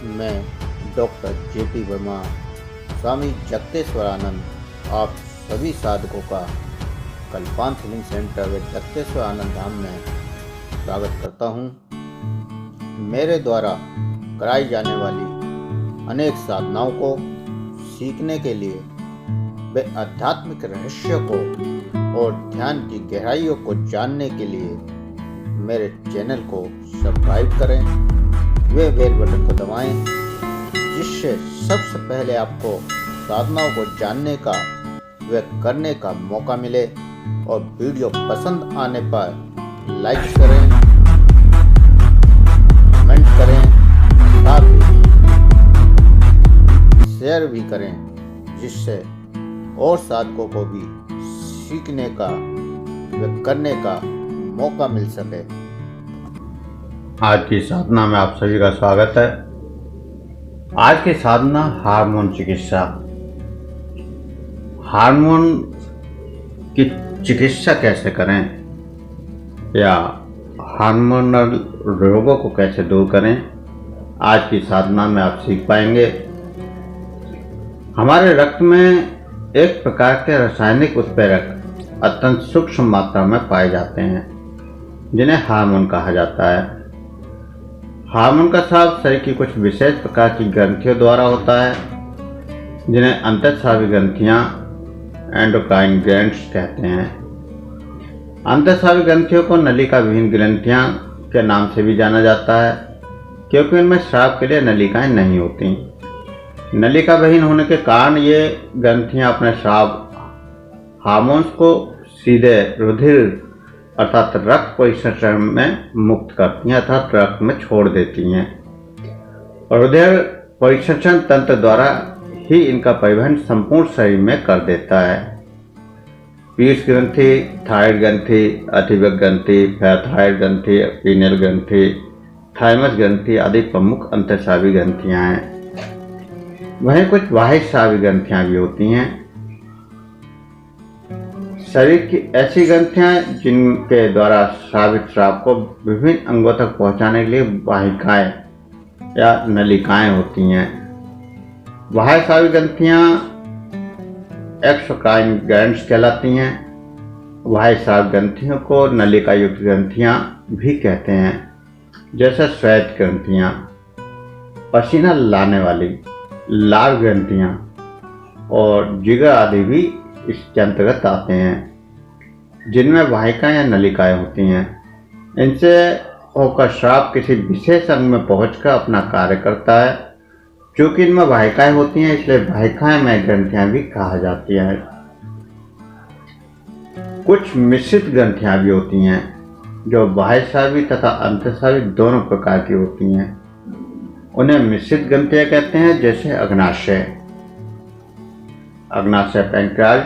मैं doctor JP Verma, स्वामी जगतेश्वरानंद आप सभी साधकों का कल्पांत हीलिंग सेंटर व जगतेश्वर आनंद धाम में स्वागत करता हूँ। मेरे द्वारा कराई जाने वाली अनेक साधनाओं को सीखने के लिए व आध्यात्मिक रहस्यों को और ध्यान की गहराइयों को जानने के लिए मेरे चैनल को सब्सक्राइब करें, वे बेल बटन को दबाएं, जिससे सबसे पहले आपको साधनाओं को जानने का व करने का मौका मिले। और वीडियो पसंद आने पर लाइक करें, कमेंट करें, साथ ही शेयर भी करें, जिससे और साधकों को भी सीखने का व करने का मौका मिल सके। आज की साधना में आप सभी का स्वागत है। आज की साधना हार्मोन चिकित्सा। हार्मोन की चिकित्सा कैसे करें या हार्मोनल रोगों को कैसे दूर करें, आज की साधना में आप सीख पाएंगे। हमारे रक्त में एक प्रकार के रासायनिक उत्प्रेरक अत्यंत सूक्ष्म मात्रा में पाए जाते हैं, जिन्हें हार्मोन कहा जाता है। हार्मोन का स्राव शरीर की कुछ विशेष प्रकार की ग्रंथियों द्वारा होता है, जिन्हें अंतःस्रावी ग्रंथियां एंडोक्राइन ग्लैंड्स कहते हैं। अंतःस्रावी ग्रंथियों को नलिका विहीन ग्रंथियां के नाम से भी जाना जाता है, क्योंकि इनमें स्राव के लिए नलिकाएं नहीं होती। नलिका विहीन होने के कारण ये ग्रंथियां अपने स्राव हार्मोन्स को सीधे रुधिर अर्थात रक्त परिसंचरण में मुक्त करती हैं, अर्थात रक्त में छोड़ देती हैं। रुधिर परिसंचरण तंत्र द्वारा ही इनका परिवहन संपूर्ण शरीर में कर देता है। पीस ग्रंथि, थायराइड ग्रंथि, अतिवक ग्रंथि, पैराथायराइड ग्रंथि, पीनियल ग्रंथि, थाइमस ग्रंथि आदि प्रमुख अंतःस्रावी ग्रंथियां हैं। वहीं कुछ बाह्य स्रावी ग्रंथियां भी होती हैं। शरीर की ऐसी ग्रंथियां जिनके द्वारा स्रावित स्राव को विभिन्न अंगों तक पहुंचाने के लिए वाहिकाएं या नलिकाएं होती हैं। बाह्य स्रावी ग्रंथियां एक्सोक्राइन ग्लैंड्स कहलाती हैं। बाह्य स्राव ग्रंथियों को नलिका युक्त ग्रंथियां भी कहते हैं, जैसे श्वेत ग्रंथियां, पसीना लाने वाली लाल ग्रंथियां और जिगर आदि भी इसके अंतर्गत आते हैं, जिनमें वाहिकाएं या नलिकाएं होती हैं। इनसे होकर स्राव किसी विशेष अंग में पहुंचकर अपना कार्य करता है। चूंकि इनमें वाहिकाएं होती हैं, इसलिए वाहिकाएं में ग्रंथियां भी कहा जाती है। कुछ मिश्रित ग्रंथियां भी होती हैं, जो बाह्यस्रावी तथा अंतःस्रावी दोनों प्रकार की होती हैं। उन्हें मिश्रित ग्रंथियां कहते हैं, जैसे अग्नाशय, अग्नाशय पैंक्रियाज।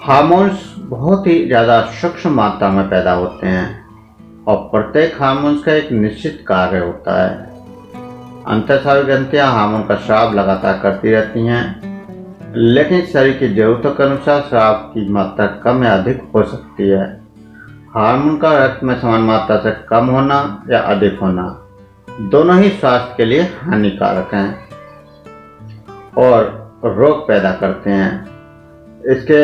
हार्मोन्स बहुत ही ज़्यादा सूक्ष्म मात्रा में पैदा होते हैं और प्रत्येक हार्मोन्स का एक निश्चित कार्य होता है। अंतःस्रावी ग्रंथियां हार्मोन का स्राव लगातार करती रहती हैं, लेकिन शरीर की जरूरतों के अनुसार स्राव की मात्रा कम या अधिक हो सकती है। हार्मोन का रक्त में समान मात्रा से कम होना या अधिक होना दोनों ही स्वास्थ्य के लिए हानिकारक हैं और रोग पैदा करते हैं। इसके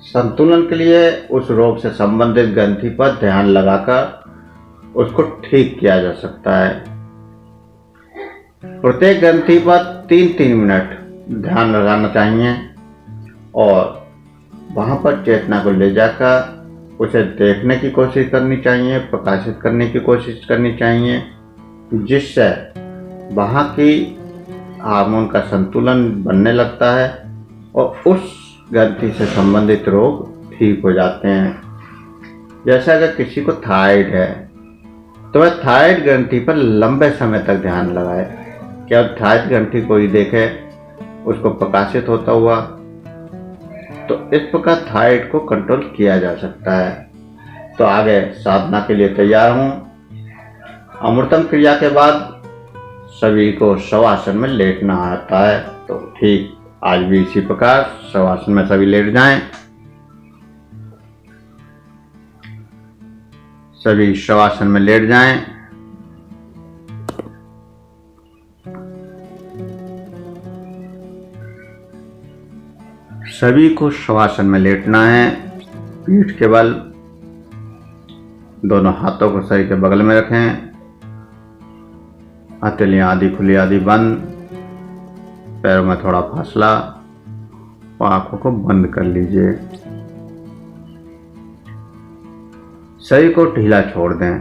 संतुलन के लिए उस रोग से संबंधित ग्रंथि पर ध्यान लगाकर उसको ठीक किया जा सकता है। प्रत्येक ग्रंथि पर 3-3 मिनट ध्यान लगाना चाहिए और वहां पर चेतना को ले जाकर उसे देखने की कोशिश करनी चाहिए, प्रकाशित करने की कोशिश करनी चाहिए, जिससे वहाँ की हार्मोन का संतुलन बनने लगता है और उस ग्रंथि से संबंधित रोग ठीक हो जाते हैं। जैसे अगर किसी को थायराइड है तो वह थायराइड ग्रंथि पर लंबे समय तक ध्यान लगाए। क्या थायराइड ग्रंथि को ही देखे उसको प्रकाशित होता हुआ, तो इस प्रकार थायराइड को कंट्रोल किया जा सकता है। तो आगे साधना के लिए तैयार हूँ। अमृतम क्रिया के बाद सभी को शवासन में लेटना आता है, तो ठीक आज भी इसी प्रकार शवासन में सभी लेट जाएं। सभी शवासन में लेट जाएं। सभी को शवासन में लेटना है। पीठ के बल, दोनों हाथों को शरीर के बगल में रखें। हथेलियां आधी खुली आधी बंद, पैरों में थोड़ा फासला, आंखों को बंद कर लीजिए। शरीर को ढीला छोड़ दें,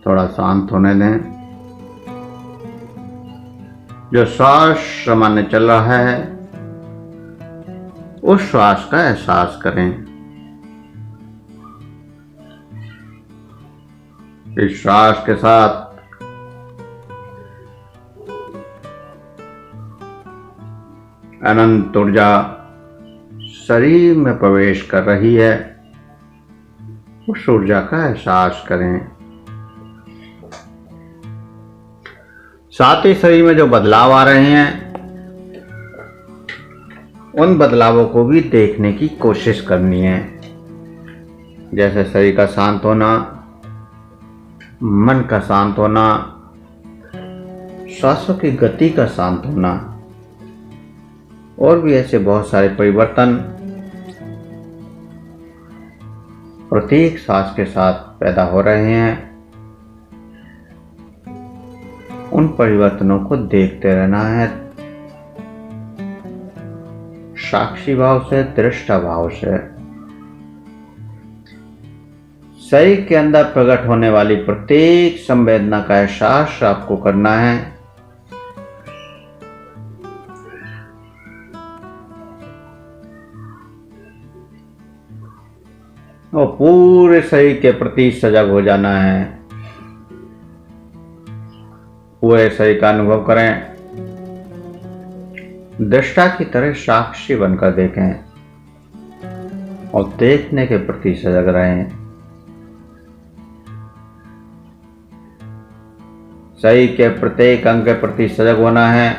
थोड़ा शांत होने दें। जो श्वास सामान्य चल रहा है उस श्वास का एहसास करें। इस श्वास के साथ अनंत ऊर्जा शरीर में प्रवेश कर रही है, उस ऊर्जा का एहसास करें। साथ ही शरीर में जो बदलाव आ रहे हैं उन बदलावों को भी देखने की कोशिश करनी है। जैसे शरीर का शांत होना, मन का शांत होना, सांसों की गति का शांत होना, और भी ऐसे बहुत सारे परिवर्तन प्रत्येक सांस के साथ पैदा हो रहे हैं। उन परिवर्तनों को देखते रहना है, साक्षी भाव से, दृष्टा भाव से। शरीर के अंदर प्रकट होने वाली प्रत्येक संवेदना का एहसास आपको करना है। और पूरे शरीर के प्रति सजग हो जाना है। पूरे शरीर का अनुभव करें, दृष्टा की तरह साक्षी बनकर देखें और देखने के प्रति सजग रहें। शरीर के प्रत्येक अंग के प्रति सजग होना है,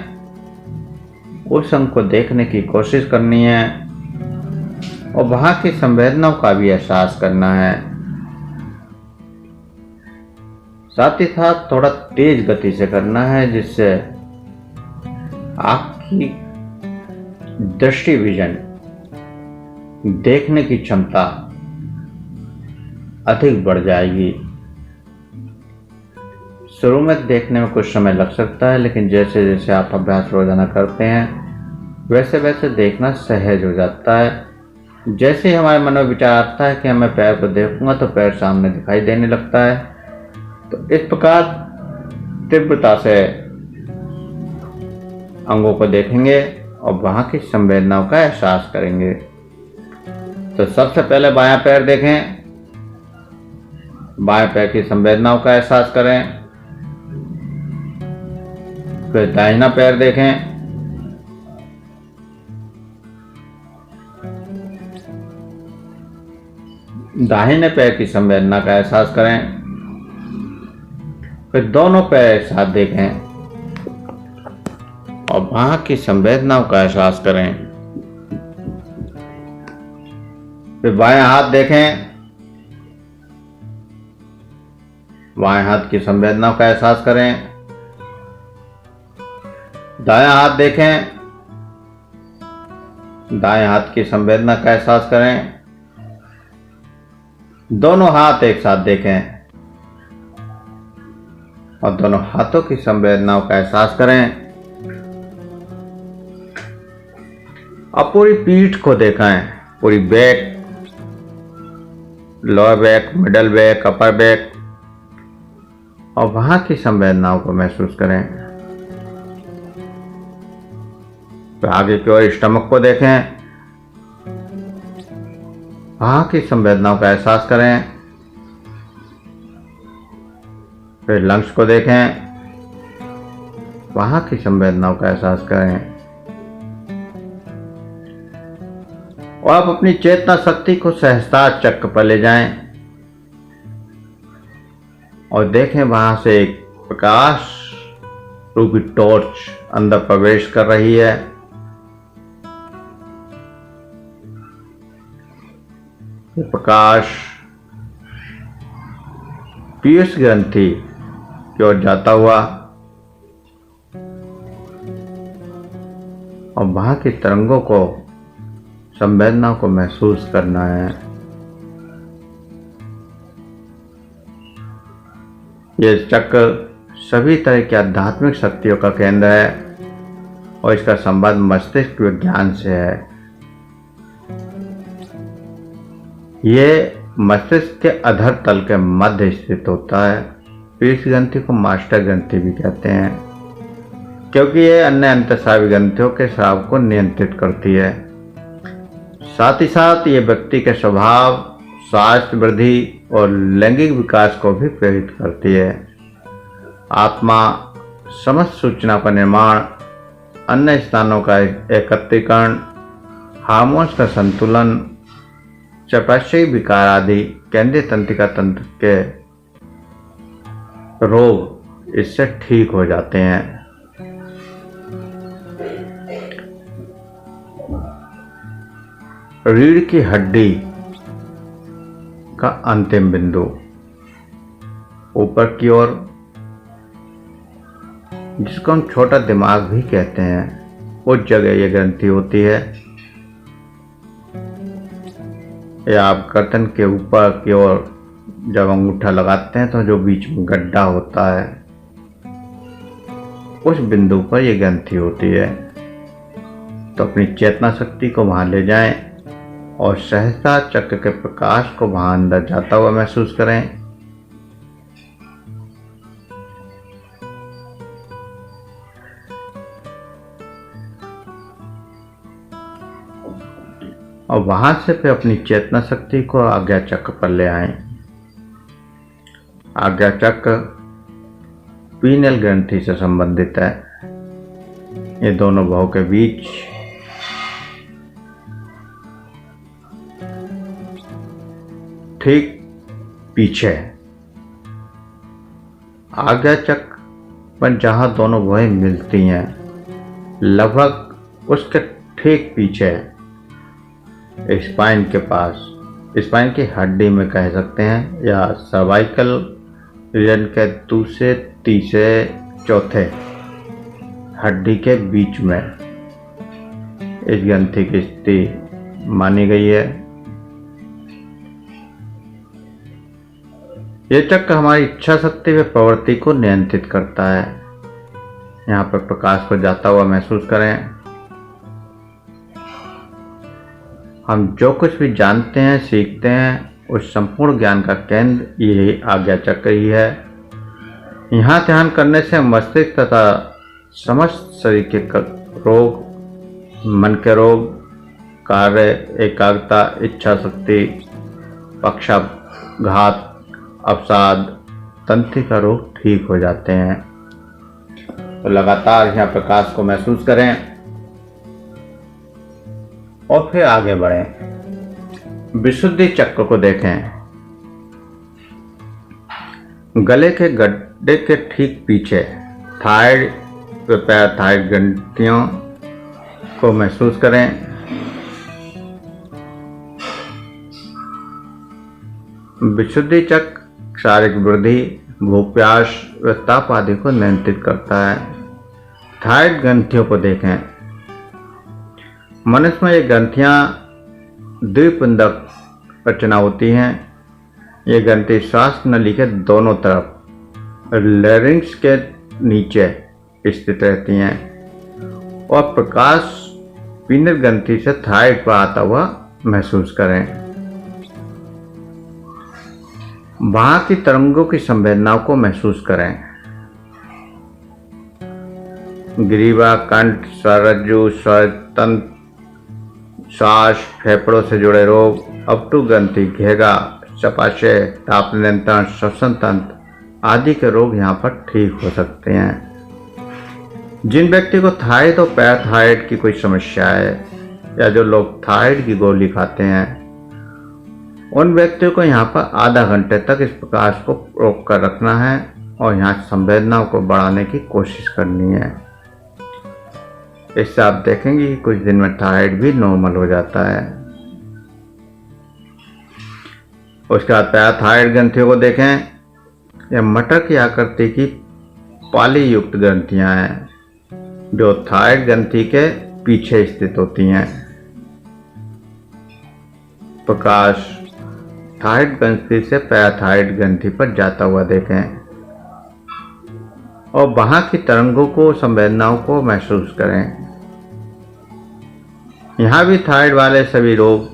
उस अंग को देखने की कोशिश करनी है और वहां की संवेदनाओं का भी एहसास करना है। साथ ही साथ थोड़ा तेज गति से करना है, जिससे आपकी दृष्टि, विजन, देखने की क्षमता अधिक बढ़ जाएगी। शुरू में देखने में कुछ समय लग सकता है, लेकिन जैसे जैसे आप अभ्यास रोजाना करते हैं वैसे वैसे देखना सहज हो जाता है। जैसे ही हमारे मन में विचार आता है कि मैं पैर को देखूंगा तो पैर सामने दिखाई देने लगता है। तो इस प्रकार तीव्रता से अंगों को देखेंगे और वहां की संवेदनाओं का एहसास करेंगे। तो सबसे पहले बायां पैर देखें, बाएं पैर की संवेदनाओं का एहसास करें। फिर दाहिना पैर देखें, दाहिने पैर की संवेदना का एहसास करें। फिर दोनों पैर एक साथ देखें और वहां की संवेदनाओं का एहसास करें। फिर बाएं हाथ देखें, बाएं हाथ की संवेदनाओं का एहसास करें। दायां हाथ देखें, दाएं हाथ की संवेदना का एहसास करें। दोनों हाथ एक साथ देखें और दोनों हाथों की संवेदनाओं का एहसास करें। अब पूरी पीठ को देखें, पूरी back, lower back, middle back, upper back, और वहां की संवेदनाओं को महसूस करें। तो आगे की ओर स्टमक को देखें, वहां की संवेदनाओं का एहसास करें। फिर लंग्स को देखें, वहां की संवेदनाओं का एहसास करें। और आप अपनी चेतना शक्ति को सहजता चक्र पर ले जाएं और देखें वहां से एक प्रकाश रूपी टॉर्च अंदर प्रवेश कर रही है। प्रकाश पीयूष ग्रंथि की ओर जाता हुआ और वहां की तरंगों को संवेदनाओं को महसूस करना है। यह चक्र सभी तरह की आध्यात्मिक शक्तियों का केंद्र है और इसका संबंध मस्तिष्क विज्ञान से है। यह मस्तिष्क के अधर तल के मध्य स्थित होता है। इस ग्रंथि को मास्टर ग्रंथि भी कहते हैं क्योंकि यह अन्य अंतःस्रावी ग्रंथियों के स्राव को नियंत्रित करती है। साथ ही साथ ये व्यक्ति के स्वभाव, स्वास्थ्य वृद्धि और लैंगिक विकास को भी प्रेरित करती है। आत्मा समस्त सूचना का निर्माण, अन्य स्थानों का एकत्रीकरण, हार्मोन्स का संतुलन, चयापचयी विकार आदि केंद्रीय तंत्रिका तंत्र के रोग इससे ठीक हो जाते हैं। रीढ़ की हड्डी का अंतिम बिंदु ऊपर की ओर, जिसको हम छोटा दिमाग भी कहते हैं, उस जगह यह ग्रंथि होती है। या आप गर्दन के ऊपर की ओर जब अंगूठा लगाते हैं तो जो बीच में गड्ढा होता है, उस बिंदु पर यह ग्रंथि होती है। तो अपनी चेतना शक्ति को वहां ले जाएं और सहसा चक्र के प्रकाश को वहां अंदर जाता हुआ महसूस करें। और वहां से फिर अपनी चेतना शक्ति को आज्ञा चक्र पर ले आएं। आज्ञा चक्र पीनेल ग्रंथि से संबंधित है। ये दोनों भवों के बीच ठीक पीछे आज्ञा चक्र पर जहां दोनों भवें मिलती हैं, लगभग उसके ठीक पीछे स्पाइन के पास, स्पाइन की हड्डी में कह सकते हैं, या सर्वाइकल रीजन के दूसरे, तीसरे, चौथे हड्डी के बीच में इस ग्रंथि की स्थिति मानी गई है। यह चक्र हमारी इच्छा शक्ति व प्रवृत्ति को नियंत्रित करता है। यहाँ पर प्रकाश को जाता हुआ महसूस करें। हम जो कुछ भी जानते हैं, सीखते हैं, उस संपूर्ण ज्ञान का केंद्र यही आज्ञा चक्र ही है। यहाँ ध्यान करने से मस्तिष्क तथा समस्त शरीर के रोग, मन के रोग, कार्य, एकाग्रता, इच्छा शक्ति, पक्षाघात, अवसाद, तंत्रिका रोग ठीक हो जाते हैं। तो लगातार यहाँ प्रकाश को महसूस करें और फिर आगे बढ़ें। विशुद्धि चक्र को देखें। गले के गड्ढे के ठीक पीछे थायराइड व पैराथायराइड ग्रंथियों को महसूस करें। विशुद्धि चक्र शारीरिक वृद्धि, भूप्यास व ताप आदि को नियंत्रित करता है। थायराइड ग्रंथियों को देखें। मनुष्य में ये ग्रंथियां द्विपिंडक रचना होती हैं। ये ग्रंथि श्वास नली के दोनों तरफ लैरिंक्स के नीचे स्थित रहती हैं और प्रकाश पीनेल ग्रंथि से थायराइड पर आता हुआ महसूस करें। वहां की तरंगों की संवेदनाओं को महसूस करें। ग्रीवा, कंठ, स्वरज्जु, स्वरतंत्र, श्वास, फेफड़ों से जुड़े रोग, अपटू ग्रंथि, घेगा, चयापचय, ताप नियंत्रण, श्वसन तंत्र आदि के रोग यहाँ पर ठीक हो सकते हैं। जिन व्यक्ति को थायराइड और पैराथायराइड की कोई समस्या है या जो लोग थायराइड की गोली खाते हैं, उन व्यक्तियों को यहाँ पर आधा घंटे तक इस प्रकाश को रोक कर रखना है और यहाँ संवेदनाओं को बढ़ाने की कोशिश करनी है। इससे आप देखेंगे कि कुछ दिन में थायराइड भी नॉर्मल हो जाता है। उसके बाद पैराथायराइड ग्रंथियों को देखें। यह मटर की आकृति की पाली युक्त ग्रंथियां हैं जो थायराइड ग्रंथि के पीछे स्थित होती हैं। प्रकाश थायराइड ग्रंथि से पैराथायराइड ग्रंथि पर जाता हुआ देखें और वहां की तरंगों को, संवेदनाओं को महसूस करें। यहाँ भी थायराइड वाले सभी रोग,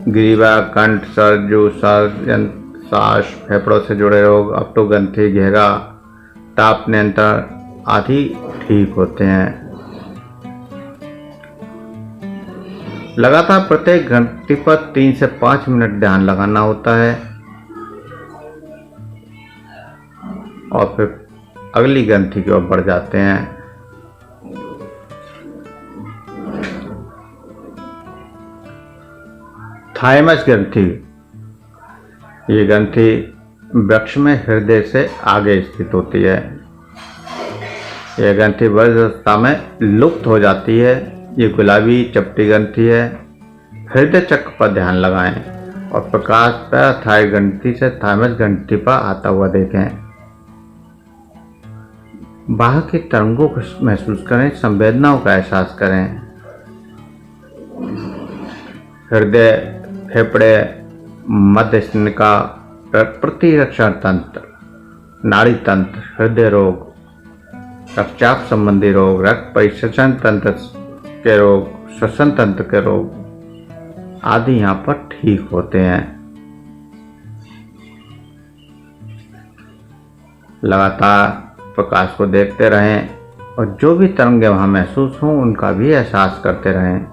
ग्रीवा, कंठ, सरजू, सांस, फेफड़ों से जुड़े रोग, अपटोग्रंथि, घेरा, ताप नियंत्रण आदि ठीक होते हैं। लगातार प्रत्येक ग्रंथि पर 3 से 5 मिनट ध्यान लगाना होता है और फिर अगली ग्रंथि की ओर बढ़ जाते हैं। थाइमस ग्रंथि, ये ग्रंथि वृक्ष में हृदय से आगे स्थित होती है। यह ग्रंथि वृद्धावस्था में लुप्त हो जाती है। ये गुलाबी चपटी ग्रंथि है। हृदय चक्र पर ध्यान लगाएं और प्रकाश पैराथायराइड ग्रंथि से थाइमस ग्रंथि पर आता हुआ देखें। बाहर की तरंगों को महसूस करें, संवेदनाओं का एहसास करें। हृदय, फेफड़े, मध्यस्थनिका, प्रतिरक्षण तंत्र, नाड़ी तंत्र, हृदय रोग, रक्तचाप संबंधी रोग, रक्त परिसंचरण तंत्र के रोग, श्वसन तंत्र के रोग आदि यहाँ पर ठीक होते हैं। लगातार प्रकाश को देखते रहें और जो भी तरंगें वहां महसूस हों उनका भी एहसास करते रहें।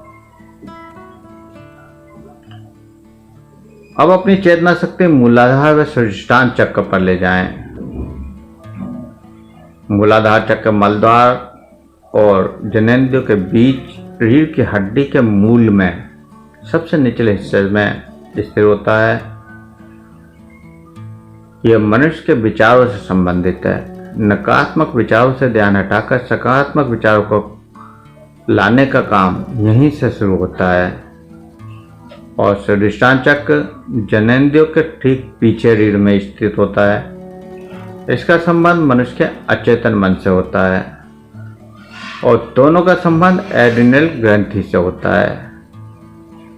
अब अपनी चेतना शक्ति मूलाधार व स्वादिष्टान चक्र पर ले जाएं। मूलाधार चक्र मलद्वार और जनेंद्रियों के बीच रीढ़ की हड्डी के मूल में सबसे निचले हिस्से में स्थिर होता है। यह मनुष्य के विचारों से संबंधित है। नकारात्मक विचारों से ध्यान हटाकर सकारात्मक विचारों को लाने का काम यहीं से शुरू होता है। और स्वादिष्टान चक्र जनेंद्रियों के ठीक पीछे रीढ़ में स्थित होता है। इसका संबंध मनुष्य के अचेतन मन से होता है और दोनों का संबंध एड्रिनल ग्रंथि से होता है।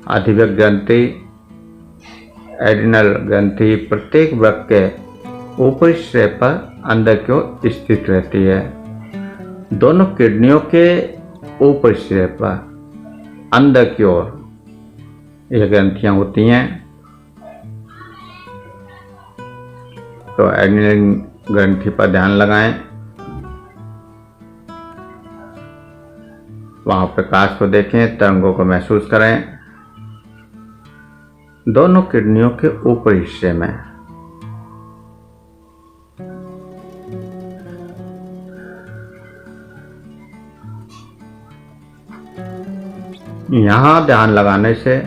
अधिवक्र ग्रंथि, एड्रिनल ग्रंथि प्रत्येक वृक्क के ऊपरी सिरे पर अंदर की ओर स्थित रहती है। दोनों किडनियों के ऊपरी सिरे पर अंदर की ओर ये ग्रंथियां होती हैं। तो एड्रिनल ग्रंथि पर ध्यान लगाएं। वहां प्रकाश को देखें, तरंगों को महसूस करें। दोनों किडनियों के ऊपरी हिस्से में यहां ध्यान लगाने से,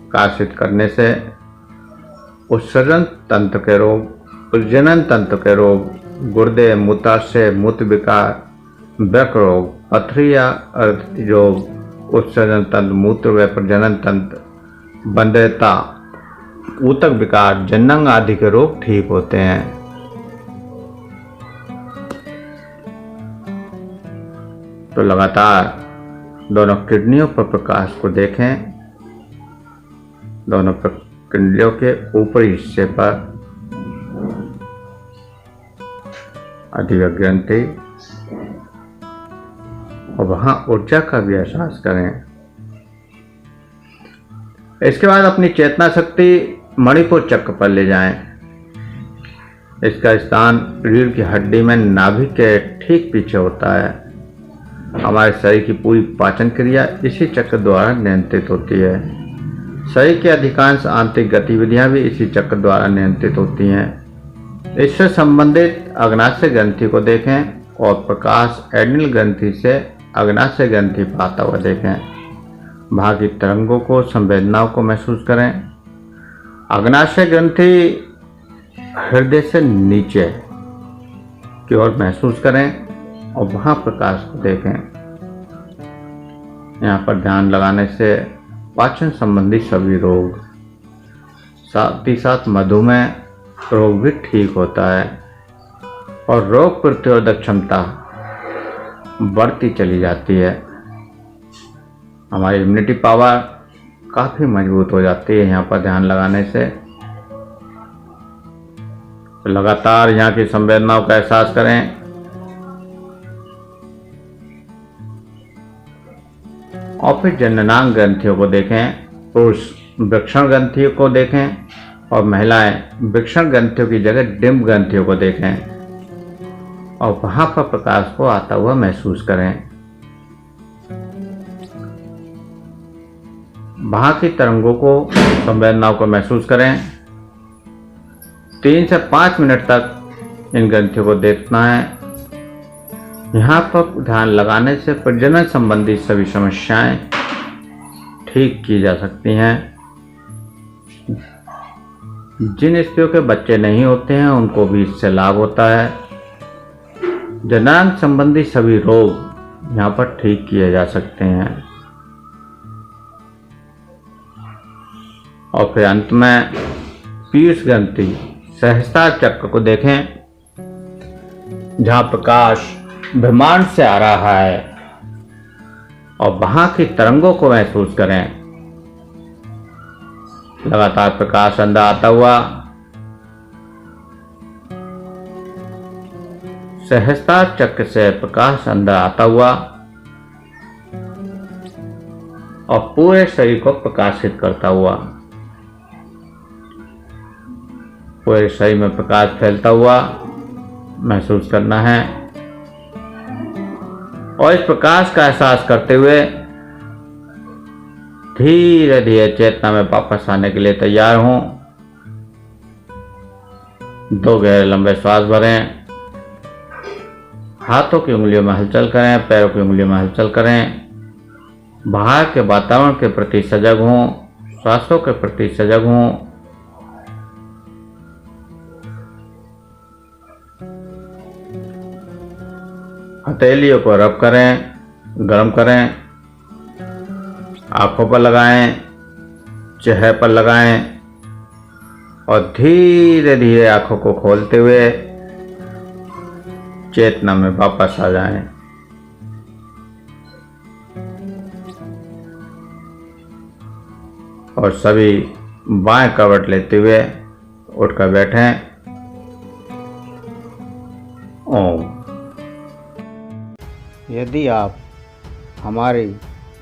प्रकाशित करने से उत्सर्जन तंत्र के रोग, प्रजनन तंत्र के रोग, गुर्दे, मूत्राशय, मूत्र विकार, वृक्क रोग, पथरी या अर्ध रोग, उत्सर्जन तंत्र, मूत्र व प्रजनन तंत्र, बंधिरता, ऊतक विकार, जननांग आदि के रोग ठीक होते हैं। तो लगातार दोनों किडनियों पर प्रकाश को देखें। दोनों किडनियों के ऊपरी हिस्से पर अधिवक्र ग्रंथि और वहां ऊर्जा का भी एहसास करें। इसके बाद अपनी चेतना शक्ति मणिपुर चक्र पर ले जाएं। इसका स्थान रीढ़ की हड्डी में नाभि के ठीक पीछे होता है। हमारे शरीर की पूरी पाचन क्रिया इसी चक्र द्वारा नियंत्रित होती है। शरीर की अधिकांश आंतरिक गतिविधियां भी इसी चक्र द्वारा नियंत्रित होती हैं। इससे संबंधित अग्नाशय ग्रंथि को देखें और प्रकाश एड्रिनल ग्रंथि से अग्नाशय ग्रंथि पर आता हुआ देखें। वहां की तरंगों को, संवेदनाओं को महसूस करें। अग्नाशय ग्रंथि हृदय से नीचे की ओर महसूस करें और वहां प्रकाश को देखें। यहाँ पर ध्यान लगाने से पाचन संबंधी सभी रोग, साथ ही साथ मधुमेह रोग भी ठीक होता है और रोग प्रतिरोधक क्षमता बढ़ती चली जाती है। हमारी इम्यूनिटी पावर काफ़ी मजबूत हो जाती है यहाँ पर ध्यान लगाने से। तो लगातार यहाँ की संवेदनाओं का एहसास करें। और फिर जननांग ग्रंथियों को देखें, पुरुष वृषण ग्रंथियों को देखें और महिलाएं वृषण ग्रंथियों की जगह डिंब ग्रंथियों को देखें और वहां पर प्रकाश को आता हुआ महसूस करें। वहां की तरंगों को, संवेदनाओं को महसूस करें। 3 से 5 मिनट तक इन ग्रंथियों को देखना है। यहाँ पर ध्यान लगाने से प्रजनन संबंधी सभी समस्याएं ठीक की जा सकती हैं। जिन स्त्रियों के बच्चे नहीं होते हैं उनको भी इससे लाभ होता है। जननांग संबंधी सभी रोग यहाँ पर ठीक किए जा सकते हैं। और फिर अंत में पीयूष ग्रंथि सहस्त्रार चक्र को देखें, जहाँ प्रकाश ब्रह्मांड से आ रहा है और वहां की तरंगों को महसूस करें। लगातार प्रकाश अंदर आता हुआ सहस्त्रार चक्र से प्रकाश अंदर आता हुआ और पूरे शरीर को प्रकाशित करता हुआ, पूरे शरीर में प्रकाश फैलता हुआ महसूस करना है। और इस प्रकाश का एहसास करते हुए धीरे धीरे चेतना में वापस आने के लिए तैयार हों। 2 गहरे लंबे श्वास भरें। हाथों की उंगलियों में हलचल करें, पैरों की उंगलियों में हलचल करें। बाहर के वातावरण के प्रति सजग हों, श्वासों के प्रति सजग हों। हथेलियों को रब करें, गर्म करें। आंखों पर लगाएं, चेहरे पर लगाएं और धीरे धीरे आंखों को खोलते हुए चेतना में वापस आ जाएं। और सभी बाएं करवट लेते हुए उठकर बैठें। ओम। यदि आप हमारी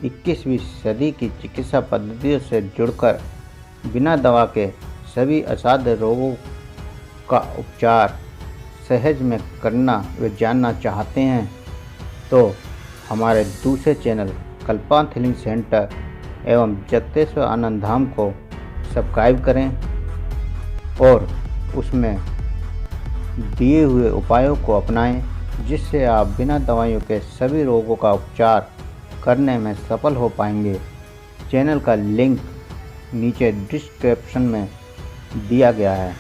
21वीं सदी की चिकित्सा पद्धतियों से जुड़कर बिना दवा के सभी असाध्य रोगों का उपचार सहज में करना व जानना चाहते हैं तो हमारे दूसरे चैनल कल्पांत हीलिंग सेंटर एवं जगतेश्वर आनंद धाम को सब्सक्राइब करें और उसमें दिए हुए उपायों को अपनाएं, जिससे आप बिना दवाइयों के सभी रोगों का उपचार करने में सफल हो पाएंगे। चैनल का लिंक नीचे डिस्क्रिप्शन में दिया गया है।